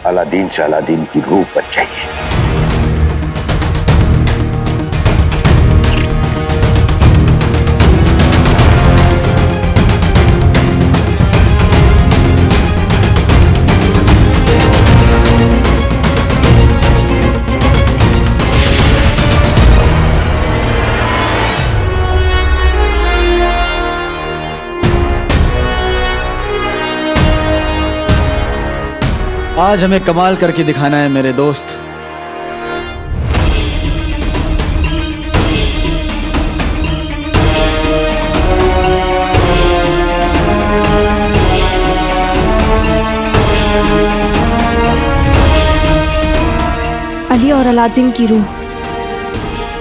अलादीन से अलादीन की रूह बच जाइए। आज हमें कमाल करके दिखाना है मेरे दोस्त। अली और अलादीन की रूह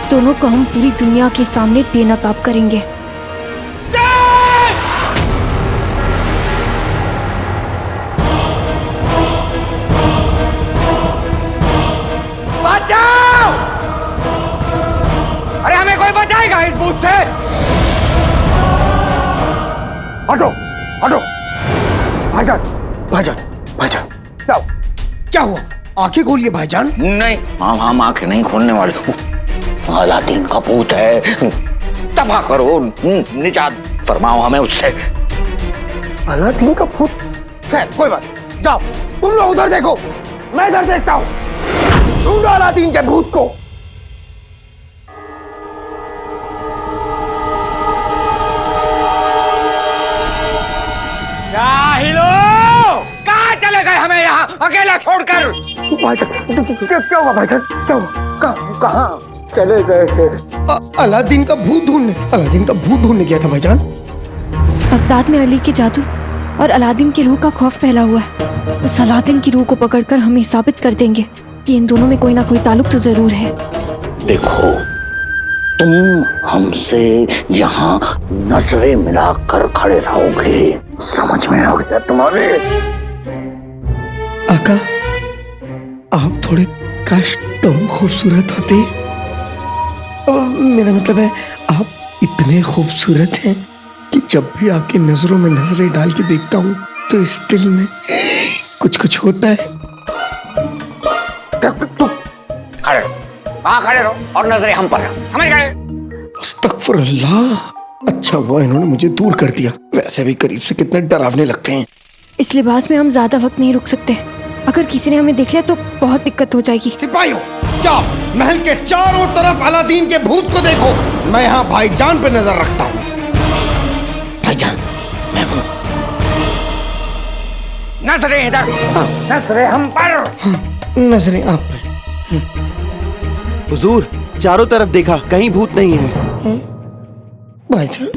दोनों को हम पूरी दुनिया के सामने बेनकाब करेंगे। बचाओ! अरे हमें कोई बचाएगा इस भूत से? हटो हटो। भाईजान भाईजान भाईजान, क्या हुआ? आंखें खोलिए भाईजान। नहीं, हम आंखें नहीं खोलने वाले। अलादीन का भूत है, तबाह करो, निजात फरमाओ हमें उससे। अलादीन का भूत? खैर कोई बात, जाओ तुम लोग उधर देखो, मैं इधर देखता हूँ। ढूंढो अलादीन के भूत को। कहाँ चले गए हमें यहाँ अकेला छोड़कर? भाईजान क्या हुआ? भाईजान क्या हुआ? कहाँ चले गए थे? अलादीन का भूत ढूंढने, अलादीन का भूत ढूंढने गया था भाईजान। बगदाद में अली के जादू और अलादीन की रूह का खौफ फैला हुआ है। उस अलादीन की रूह को पकड़कर हम ये साबित कर देंगे कि इन दोनों में कोई ना कोई ताल्लुक तो जरूर है। देखो, तुम हमसे यहाँ नजरें मिलाकर खड़े रहोगे, समझ में आ गया तुम्हारे? आका, आप थोड़े काश कम खूबसूरत होते। मेरा मतलब है आप इतने खूबसूरत हैं कि जब भी आपकी नजरों में नजरें डाल के देखता हूँ तो इस दिल में कुछ कुछ होता है। खड़े रहो और नजरें हम पर रहो, समझ गए? अस्तगफुरुल्लाह, अच्छा हुआ इन्होंने मुझे दूर कर दिया, वैसे भी करीब से कितने डरावने लगते हैं। इस लिबास में हम ज्यादा वक्त नहीं रुक सकते, अगर किसी ने हमें देख लिया तो बहुत दिक्कत हो जाएगी। सिपाहियों, जाओ महल के चारों तरफ अलादीन के भूत को देखो, मैं यहाँ भाईजान पे नजर रखता हूँ। भाईजान मैं हूँ। नजरें इधर, नजरें हम पर। नजरें आप पे। हुजूर, चारों तरफ देखा, कहीं भूत नहीं है। भाईजान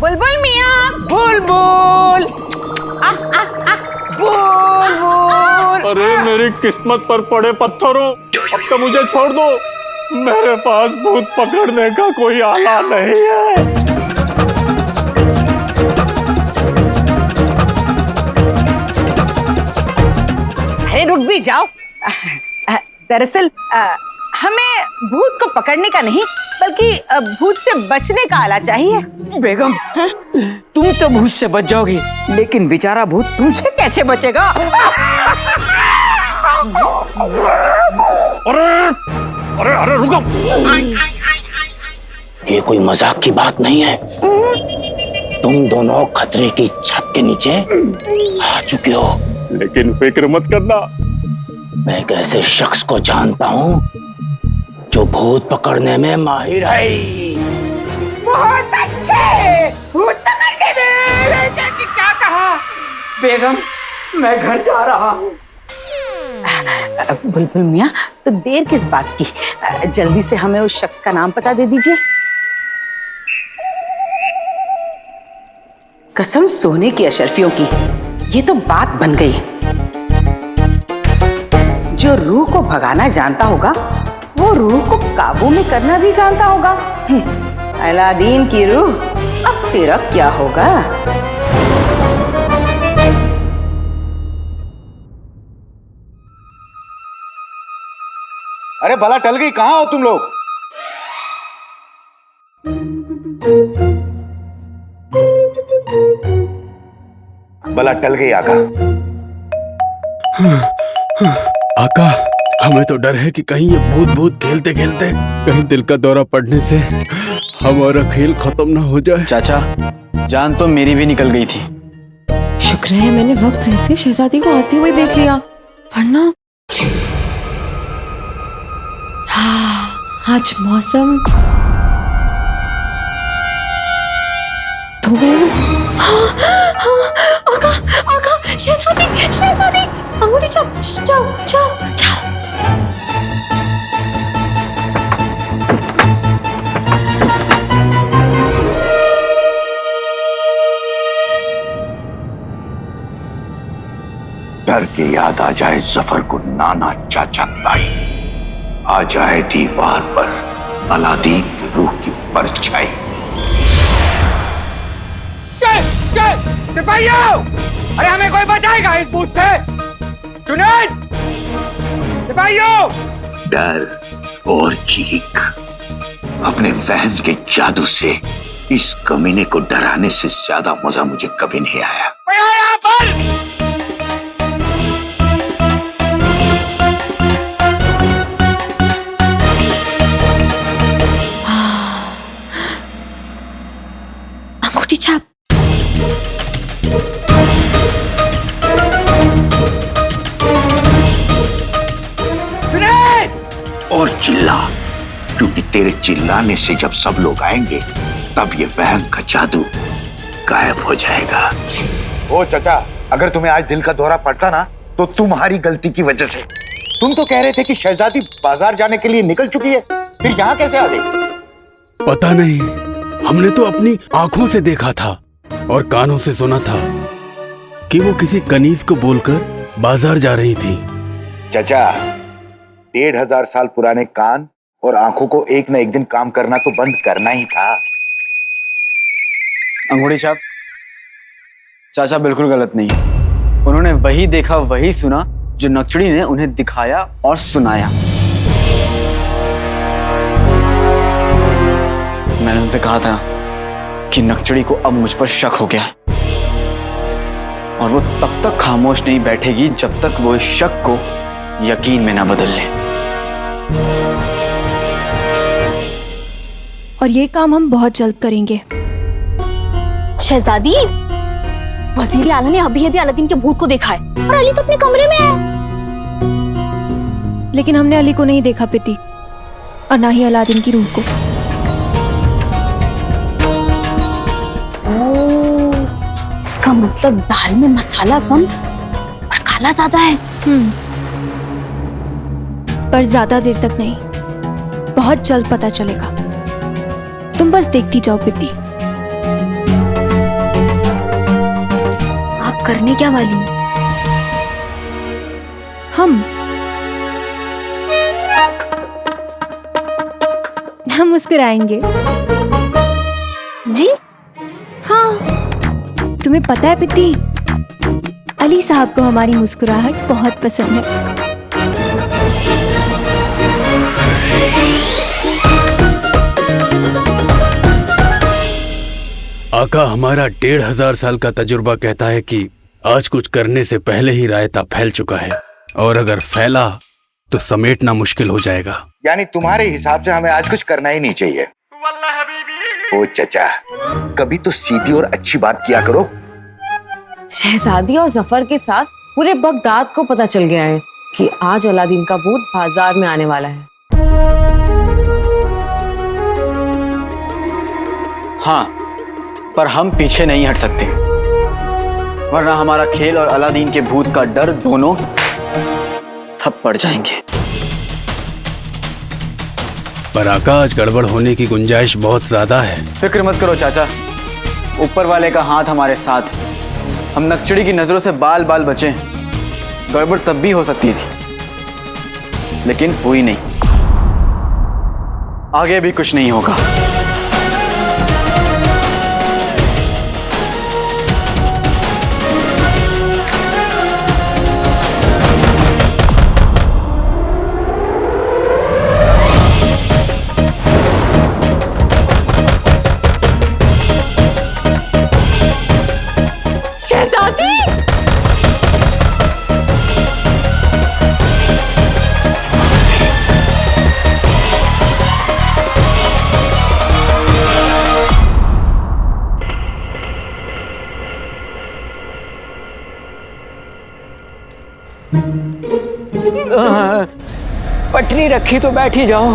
बुलबुल मियाँ, बुलबुल, बुलबुल। अरे मेरी किस्मत पर पड़े पत्थरों, अब तो मुझे छोड़ दो, मेरे पास भूत पकड़ने का कोई आला नहीं है। अरे रुक भी जाओ। दरअसल हमें भूत को पकड़ने का नहीं बल्कि भूत से बचने का आला चाहिए। बेगम, तुम तो भूत से बच जाओगी, लेकिन बेचारा भूत तुमसे कैसे बचेगा? अरे रुको, ये कोई मजाक की बात नहीं है। तुम दोनों खतरे की छत के नीचे आ चुके हो, लेकिन फिक्र मत करना, मैं एक ऐसे शख्स को जानता हूँ जो भूत पकड़ने में माहिर है। बहुत अच्छे, भूत पकड़ के क्या कहा? बेगम, मैं घर जा रहा हूँ। बुलबुल मियाँ, तो देर किस बात की, जल्दी से हमें उस शख्स का नाम पता दे दीजिए। कसम सोने की अशरफियों की, ये तो बात बन गई। जो रूह को भगाना जानता होगा वो रूह को काबू में करना भी जानता होगा। अलादीन की रूह, अब तेरा क्या होगा? अरे भला टल गई, कहाँ हो तुम लोग? भला टल गई आका। आका, हमें तो डर है कि कहीं ये भूत भूत खेलते खेलते कहीं दिल का दौरा पड़ने से हमारा खेल खत्म ना हो जाए। चाचा, जान तो मेरी भी निकल गई थी। शुक्र है मैंने वक्त रहते शहजादी को आती हुई देख लिया, वरना हाँ, आज मौसम तो आका आका, शहजादी शहजादी, अंगूठी जाओ जाओ जाओ जाओ। डर के याद आ जाए जफर को नाना चाचा लाई, आ जाए दीवार पर अलादीन की रूह की परछाई। सिपाहियों, अरे हमें कोई बचाएगा इस भूत से? जुनैद, सिपाहियों! डर और चीख, अपने वहम के जादू से इस कमीने को डराने से ज्यादा मजा मुझे कभी नहीं आया। यहाँ पर अंगूठी छाप। और चिल्ला, क्योंकि तेरे चिल्लाने से जब सब लोग आएंगे तब ये वहम का जादू गायब हो जाएगा। ओ चाचा, अगर तुम्हें आज दिल का दौरा पड़ता ना तो तुम्हारी गलती की वजह से। तुम तो कह रहे थे कि शहजादी बाजार जाने के लिए निकल चुकी है, फिर यहाँ कैसे आ गई? पता नहीं, हमने तो अपनी आंखों से देखा था और कानों से सुना था कि वो किसी कनीज को बोलकर बाजार जा रही थी। चाचा, 1500 साल पुराने कान और आंखों को एक न एक दिन काम करना तो बंद करना ही था। अंगूठी छाप, चाचा बिल्कुल गलत नहीं। उन्होंने वही देखा वही सुना जो नक्चड़ी ने उन्हें दिखाया और सुनाया। मैंने उनसे कहा था कि नक्चड़ी को अब मुझ पर शक हो गया और वो तब तक खामोश नहीं बैठेगी जब तक वो इस शक को यकीन में ना बदल ले। और ये काम हम बहुत जल्द करेंगे। शहजादी, वजीर आला ने अभी अभी अलादीन के भूत को देखा है और अली तो अपने कमरे में है। लेकिन हमने अली को नहीं देखा पिती, और ना ही अलादीन की रूह को। इसका मतलब दाल में मसाला कम और काला ज्यादा है। पर ज्यादा देर तक नहीं, बहुत जल्द पता चलेगा। तुम बस देखती जाओ पिती। आप करने क्या वाली हैं? हम मुस्कुराएंगे। जी हाँ, तुम्हें पता है पिती, अली साहब को हमारी मुस्कुराहट बहुत पसंद है। आका, हमारा 1500 साल का तजुर्बा कहता है कि आज कुछ करने से पहले ही रायता फैल चुका है, और अगर फैला तो समेटना मुश्किल हो जाएगा। यानी तुम्हारे हिसाब से हमें आज कुछ करना ही नहीं चाहिए। ओ चचा, कभी तो सीधी और अच्छी बात किया करो। शहजादी और जफर के साथ पूरे बगदाद को पता चल गया है कि आज अलादीन का भूत बाजार में आने वाला है। हाँ, पर हम पीछे नहीं हट सकते, वरना हमारा खेल और अलादीन के भूत का डर दोनों ठप पड़ जाएंगे। पर आका, आज गड़बड़ होने की गुंजाइश बहुत ज्यादा है। फिक्र मत करो चाचा, ऊपर वाले का हाथ हमारे साथ है। हम नक्चड़ी की नजरों से बाल बाल बचे। गड़बड़ तब भी हो सकती थी, लेकिन हुई नहीं। आगे भी कुछ नहीं होगा। शहजादी! पटरी रखी तो बैठ ही जाओ।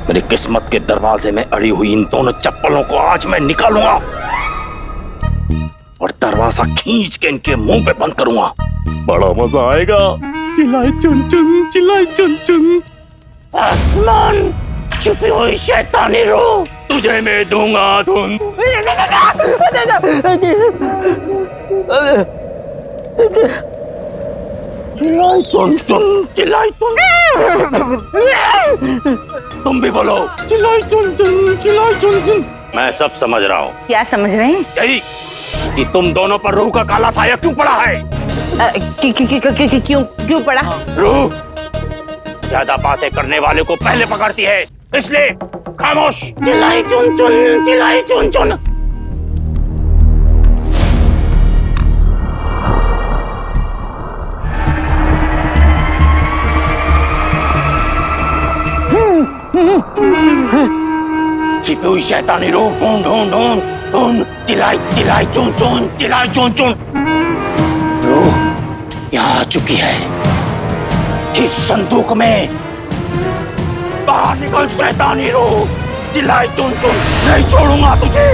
मेरी किस्मत के दरवाजे में अड़ी हुई इन दोनों चप्पलों को आज मैं निकालूंगा और दरवाजा खींच के इनके मुंह पे बंद करूंगा। बड़ा मजा आएगा। चिल्लाई चुन चुन, चिल्लाई चुन चुन। आसमान, छुपी हुई शैतानी रूह, तुझे मैं दूंगा धुन। चिल्लाई चुन चुन, चिल्लाई चुन। तुम भी बोलो, चिल्लाई चुन चुन, चिल्लाई चुन चुन। मैं सब समझ रहा हूँ। क्या समझ रहे हैं? यही कि तुम दोनों पर रूह का काला साया क्यों पड़ा है। क्यों पड़ा? रूह ज्यादा बातें करने वाले को पहले पकड़ती है, इसलिए खामोश। चिल्लाई चुन चुन, चिल्लाई चुन चुन। छिपी हुई शैतानी रूह ढूंढ ढूंढ ढूंढ ढूंढ। चिल्लाई चिल्लाई चुन चुन, चिल्लाई चुन चुन। रूह यहाँ आ चुकी है, इस संदूक में। बाहर निकल शैतानी रूह, चिल्लाई चुन चुन। नहीं छोड़ूंगा तुझे।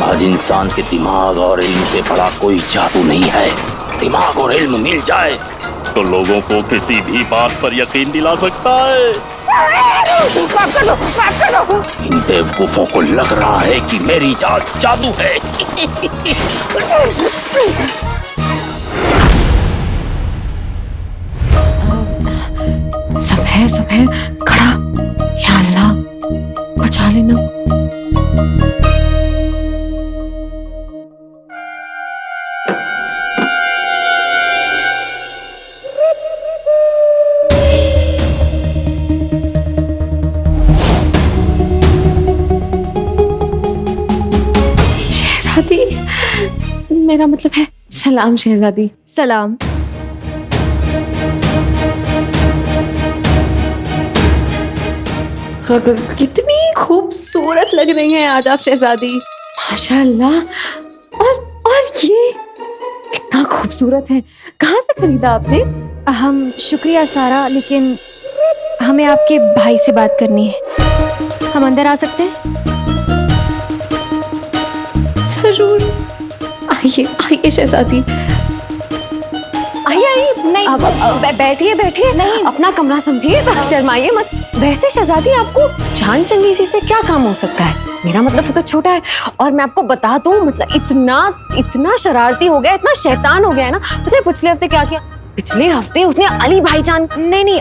आज इंसान के दिमाग और इल्म से बड़ा कोई जादू नहीं है। दिमाग और इल्म मिल जाए तो लोगों को किसी भी बात पर यकीन दिला सकता है। इन बेवकूफों को लग रहा है कि मेरी जात जादू है। सब है खड़ा। या अल्लाह, बचा लेना। शहजादी, मेरा मतलब है सलाम शहजादी। सलाम। कितनी खूबसूरत लग रही हैं आज आप शहजादी, माशाल्लाह। और ये कितना खूबसूरत है। कहाँ से खरीदा आपने? हम शुक्रिया सारा, लेकिन हमें आपके भाई से बात करनी है। हम अंदर आ सकते हैं? जरूर। आइए आइए शहजादी, आइए। नहीं, बैठिए बैठिए। नहीं, अपना कमरा समझिए, शर्माइए मत। वैसे शहजादी, आपको जान चंगेजी से क्या काम हो सकता है? मेरा मतलब वो तो छोटा है, और मैं आपको बता दूं, मतलब इतना शरारती हो गया, इतना शैतान हो गया है ना। पता है पिछले हफ्ते क्या किया? पिछले हफ्ते उसने अली भाईजान। नहीं,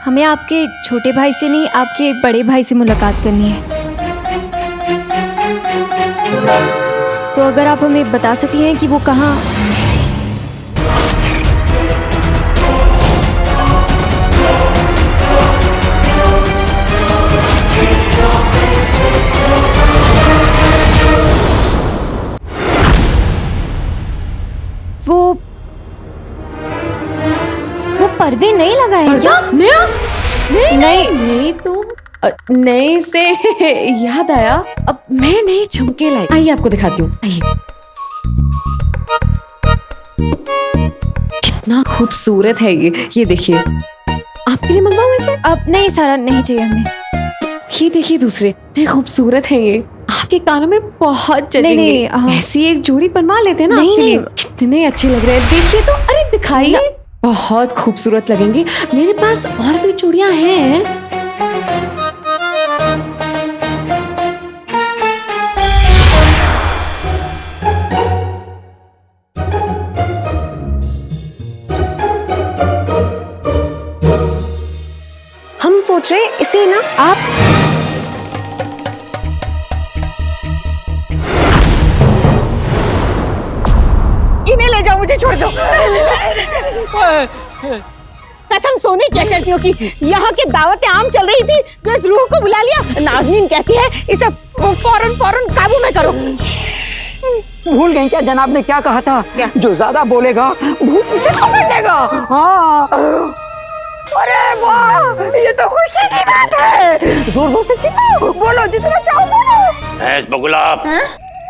हमें आपके छोटे भाई से नहीं, आपके बड़े भाई से मुलाकात करनी है। तो अगर आप हमें बता सकती हैं कि वो कहाँ। वो पर्दे नहीं लगाए हैं क्या? नहीं तो नए से याद आया, अब मैं नए झुमके लाई। आइए आपको दिखाती हूँ। आइए, कितना खूबसूरत है ये देखिए, आपके लिए मंगवाऊं इसे? अब नहीं सारा, नहीं चाहिए हमें। ये देखिए दूसरे, इतने खूबसूरत है ये, आपके कानों में बहुत जचेंगे। नहीं, ऐसी एक जोड़ी बनवा लेते हैं ना नहीं, आपके लिए। नहीं। कितने अच्छे लग रहे हैं, देखिए तो, अरे दिखाइए, बहुत खूबसूरत लगेंगे। मेरे पास और भी चूड़ियां हैं। हम सोच रहे हैं इसे ना आप इन्हें ले जाओ, मुझे छोड़ दो। कसम सोने की शर्तियों की, यहाँ की दावतें आम चल रही थी तो इस रूह को बुला लिया। नाज़नीन कहती है इसे फौरन काबू में करो। भूल गई क्या जनाब ने क्या कहा था? जो ज्यादा बोलेगा भूत उसे पकड़ लेगा। हाँ। अरे वाह, ये तो खुशी की बात है। जोर से चिल्लाओ, बोलो जितना चाहो बोलो। भैंस बगुला,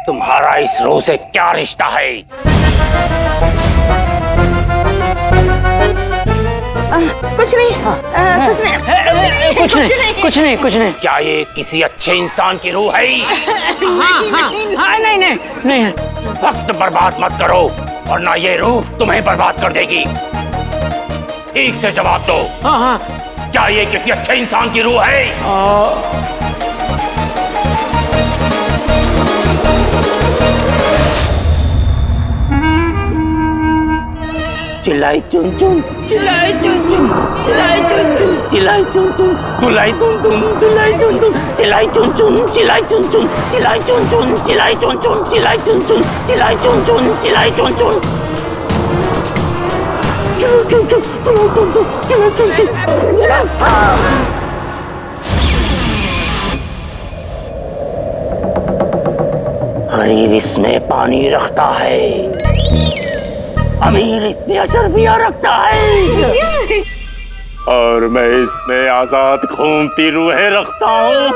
तुम्हारा इस रूह से क्या रिश्ता है? कुछ नहीं, कुछ नहीं। क्या ये किसी अच्छे इंसान की रूह है? हाँ, नहीं। वक्त बर्बाद मत करो, वरना ये रूह तुम्हें बर्बाद कर देगी। ठीक से जवाब दो। हाँ। क्या ये किसी अच्छे इंसान की रूह है? चिल्लाई चुन चुन, चिल्लाई चुन चुन, चिल्लाई चुन चुन, चिल्लाई चुन चुन, चिल्लाई चुन चुन, चिल्लाई चुन चुन, चिल्लाई चुन चुन, चिल्लाई चुन चुन, चिल्लाई चुन चुन, चिल्लाई चुन चुन, चिल्लाई चुन चुन, चिल्लाई चुन चुन, चिल्लाई चुन चुन, चिल्लाई चुन चुन। गरीब इसमें पानी रखता है, अमीर इसमें अशरफिया रखता है, और मैं इसमें आजाद घूमती रूहें रखता हूँ।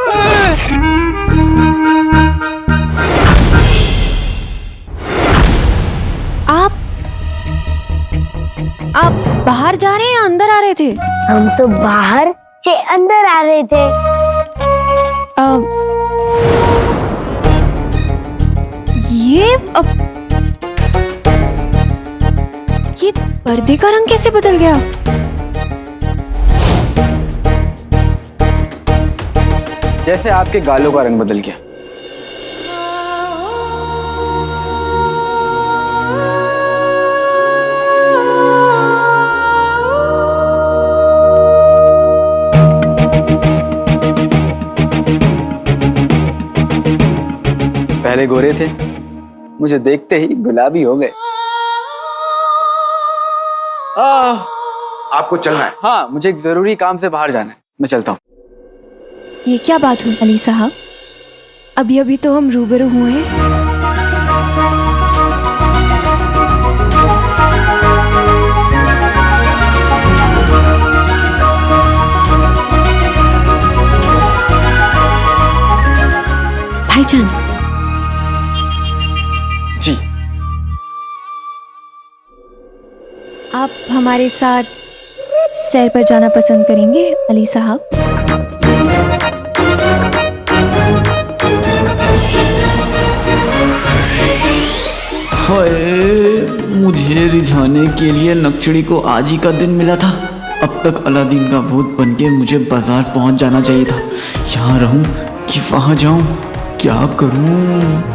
आप बाहर जा रहे हैं या अंदर आ रहे थे? हम तो बाहर से अंदर आ रहे थे। ये पर्दे का रंग कैसे बदल गया? जैसे आपके गालों का रंग बदल गया। पहले गोरे थे, मुझे देखते ही गुलाबी हो गए। आपको चलना है? हाँ, मुझे एक जरूरी काम से बाहर जाना है, मैं चलता हूँ। ये क्या बात हुई अली साहब? अभी तो हम रूबरू हुए हैं। भाईजान। जी। आप हमारे साथ सैर पर जाना पसंद करेंगे अली साहब? मुझे रिझाने के लिए नक्चड़ी को आज ही का दिन मिला था। अब तक अलादीन का भूत बनके मुझे बाजार पहुंच जाना चाहिए था। यहाँ रहूं कि वहां जाऊं, क्या करूं?